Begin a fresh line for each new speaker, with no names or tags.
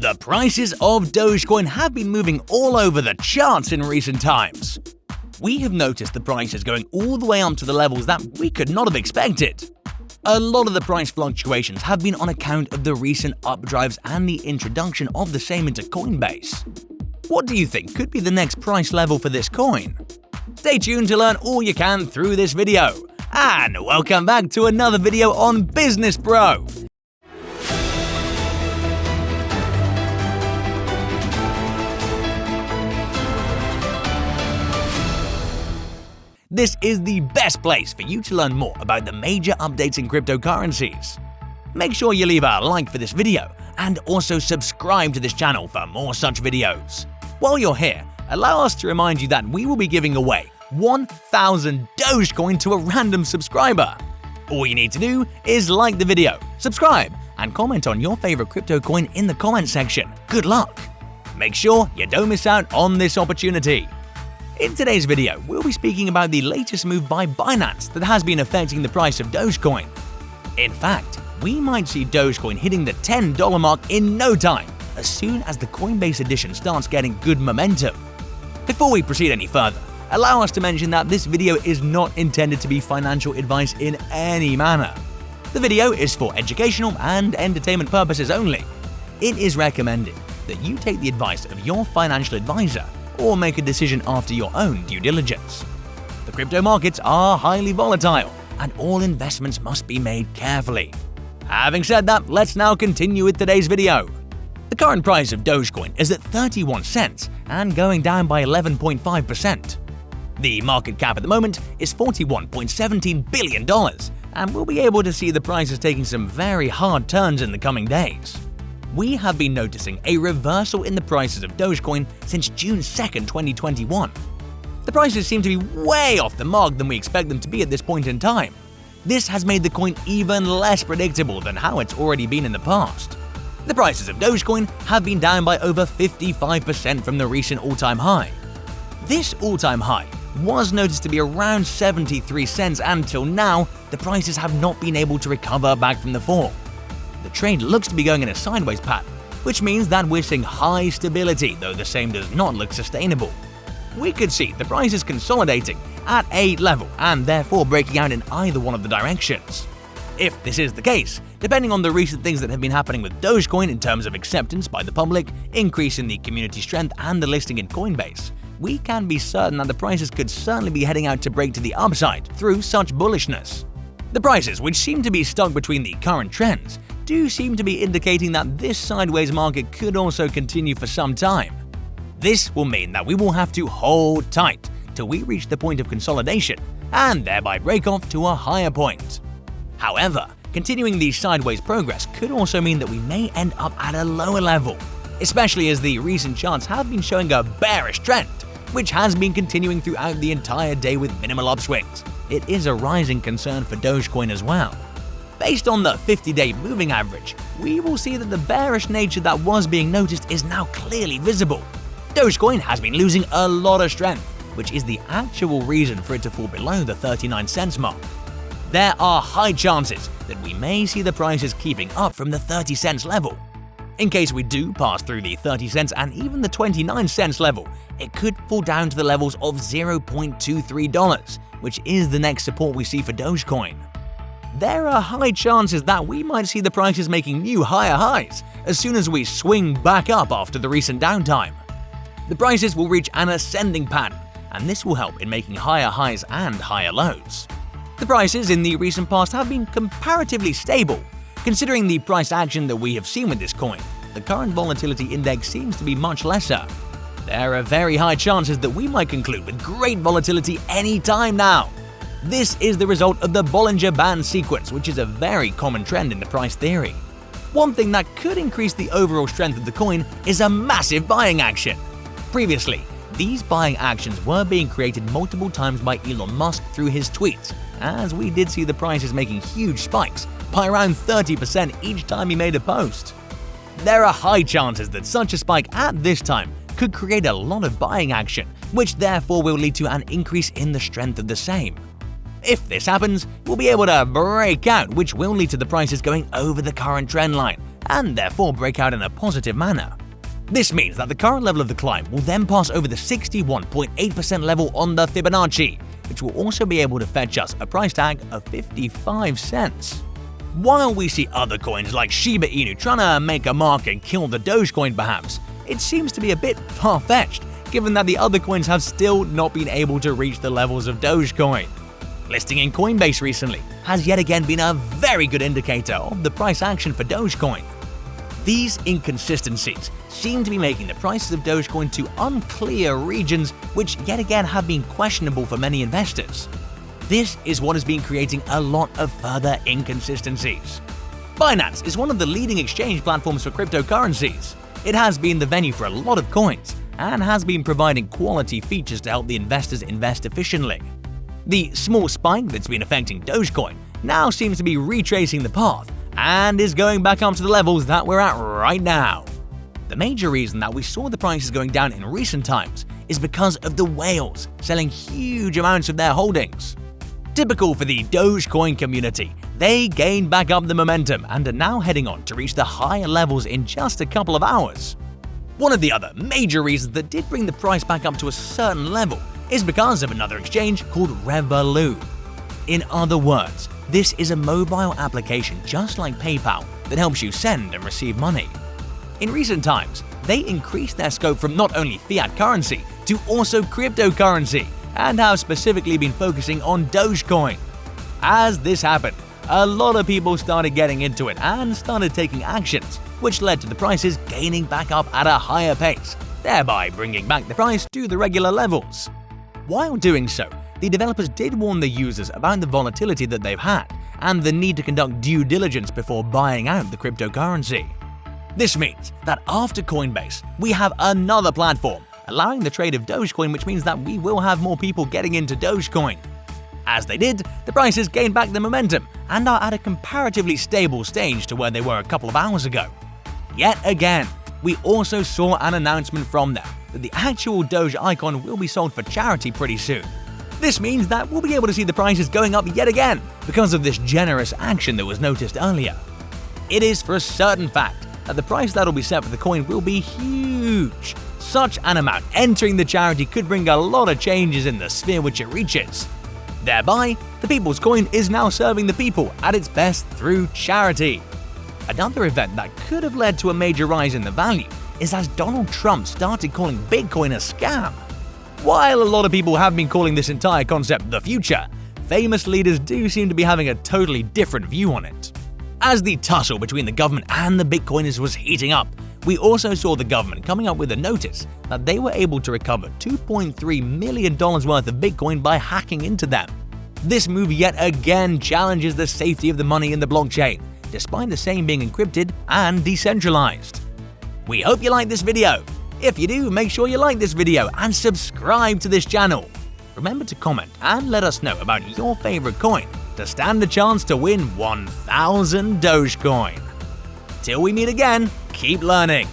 The prices of Dogecoin have been moving all over the charts in recent times. We have noticed the prices going all the way up to the levels that we could not have expected. A lot of the price fluctuations have been on account of the recent updrives and the introduction of the same into Coinbase. What do you think could be the next price level for this coin? Stay tuned to learn all you can through this video. And welcome back to another video on Business Bro. This is the best place for you to learn more about the major updates in cryptocurrencies. Make sure you leave a like for this video and also subscribe to this channel for more such videos. While you're here, allow us to remind you that we will be giving away 1,000 Dogecoin to a random subscriber. All you need to do is like the video, subscribe, and comment on your favorite crypto coin in the comment section. Good luck! Make sure you don't miss out on this opportunity. In today's video, we'll be speaking about the latest move by Binance that has been affecting the price of Dogecoin. In fact, we might see Dogecoin hitting the $10 mark in no time, as soon as the Coinbase edition starts getting good momentum. Before we proceed any further, allow us to mention that this video is not intended to be financial advice in any manner. The video is for educational and entertainment purposes only. It is recommended that you take the advice of your financial advisor or make a decision after your own due diligence. The crypto markets are highly volatile, and all investments must be made carefully. Having said that, let's now continue with today's video. The current price of Dogecoin is at 31 cents and going down by 11.5%. The market cap at the moment is $41.17 billion, and we'll be able to see the prices taking some very hard turns in the coming days. We have been noticing a reversal in the prices of Dogecoin since June 2nd, 2021. The prices seem to be way off the mark than we expect them to be at this point in time. This has made the coin even less predictable than how it's already been in the past. The prices of Dogecoin have been down by over 55% from the recent all-time high. This all-time high was noticed to be around 73 cents, and until now, the prices have not been able to recover back from the fall. The trade looks to be going in a sideways pattern, which means that we're seeing high stability, though the same does not look sustainable. We could see the prices consolidating at a level and therefore breaking out in either one of the directions. If this is the case, depending on the recent things that have been happening with Dogecoin in terms of acceptance by the public, increase in the community strength, and the listing in Coinbase, we can be certain that the prices could certainly be heading out to break to the upside through such bullishness. The prices, which seem to be stuck between the current trends, do seem to be indicating that this sideways market could also continue for some time. This will mean that we will have to hold tight till we reach the point of consolidation and thereby break off to a higher point. However, continuing the sideways progress could also mean that we may end up at a lower level, especially as the recent charts have been showing a bearish trend, which has been continuing throughout the entire day with minimal upswings. It is a rising concern for Dogecoin as well. Based on the 50-day moving average, we will see that the bearish nature that was being noticed is now clearly visible. Dogecoin has been losing a lot of strength, which is the actual reason for it to fall below the 39 cents mark. There are high chances that we may see the prices keeping up from the 30 cents level. In case we do pass through the 30 cents and even the 29 cents level, it could fall down to the levels of $0.23, which is the next support we see for Dogecoin. There are high chances that we might see the prices making new higher highs as soon as we swing back up after the recent downtime. The prices will reach an ascending pattern, and this will help in making higher highs and higher lows. The prices in the recent past have been comparatively stable. Considering the price action that we have seen with this coin, the current volatility index seems to be much lesser. There are very high chances that we might conclude with great volatility any time now. This is the result of the Bollinger Band sequence, which is a very common trend in the price theory. One thing that could increase the overall strength of the coin is a massive buying action. Previously, these buying actions were being created multiple times by Elon Musk through his tweets, as we did see the prices making huge spikes by around 30% each time he made a post. There are high chances that such a spike at this time could create a lot of buying action, which therefore will lead to an increase in the strength of the same. If this happens, we'll be able to break out, which will lead to the prices going over the current trend line, and therefore break out in a positive manner. This means that the current level of the climb will then pass over the 61.8% level on the Fibonacci, which will also be able to fetch us a price tag of 55 cents. While we see other coins like Shiba Inu trying to make a mark and kill the Dogecoin perhaps, it seems to be a bit far-fetched, given that the other coins have still not been able to reach the levels of Dogecoin. Listing in Coinbase recently has yet again been a very good indicator of the price action for Dogecoin. These inconsistencies seem to be making the prices of Dogecoin to unclear regions, which yet again have been questionable for many investors. This is what has been creating a lot of further inconsistencies. Binance is one of the leading exchange platforms for cryptocurrencies. It has been the venue for a lot of coins and has been providing quality features to help the investors invest efficiently. The small spike that's been affecting Dogecoin now seems to be retracing the path and is going back up to the levels that we're at right now. The major reason that we saw the prices going down in recent times is because of the whales selling huge amounts of their holdings. Typical for the Dogecoin community, they gained back up the momentum and are now heading on to reach the higher levels in just a couple of hours. One of the other major reasons that did bring the price back up to a certain level is because of another exchange called Revolut. In other words, this is a mobile application just like PayPal that helps you send and receive money. In recent times, they increased their scope from not only fiat currency to also cryptocurrency, and have specifically been focusing on Dogecoin. As this happened, a lot of people started getting into it and started taking actions, which led to the prices gaining back up at a higher pace, thereby bringing back the price to the regular levels. While doing so, the developers did warn the users about the volatility that they've had and the need to conduct due diligence before buying out the cryptocurrency. This means that after Coinbase, we have another platform allowing the trade of Dogecoin, which means that we will have more people getting into Dogecoin. As they did, the prices gained back the momentum and are at a comparatively stable stage to where they were a couple of hours ago. Yet again, we also saw an announcement from them that the actual Doge icon will be sold for charity pretty soon. This means that we'll be able to see the prices going up yet again because of this generous action that was noticed earlier. It is for a certain fact that the price that will be set for the coin will be huge. Such an amount entering the charity could bring a lot of changes in the sphere which it reaches. Thereby, the People's Coin is now serving the people at its best through charity. Another event that could have led to a major rise in the value is as Donald Trump started calling Bitcoin a scam. While a lot of people have been calling this entire concept the future, famous leaders do seem to be having a totally different view on it. As the tussle between the government and the Bitcoiners was heating up, we also saw the government coming up with a notice that they were able to recover $2.3 million worth of Bitcoin by hacking into them. This move yet again challenges the safety of the money in the blockchain, despite the same being encrypted and decentralized. We hope you like this video. If you do, make sure you like this video and subscribe to this channel. Remember to comment and let us know about your favorite coin to stand a chance to win 1,000 Dogecoin. Till we meet again, keep learning.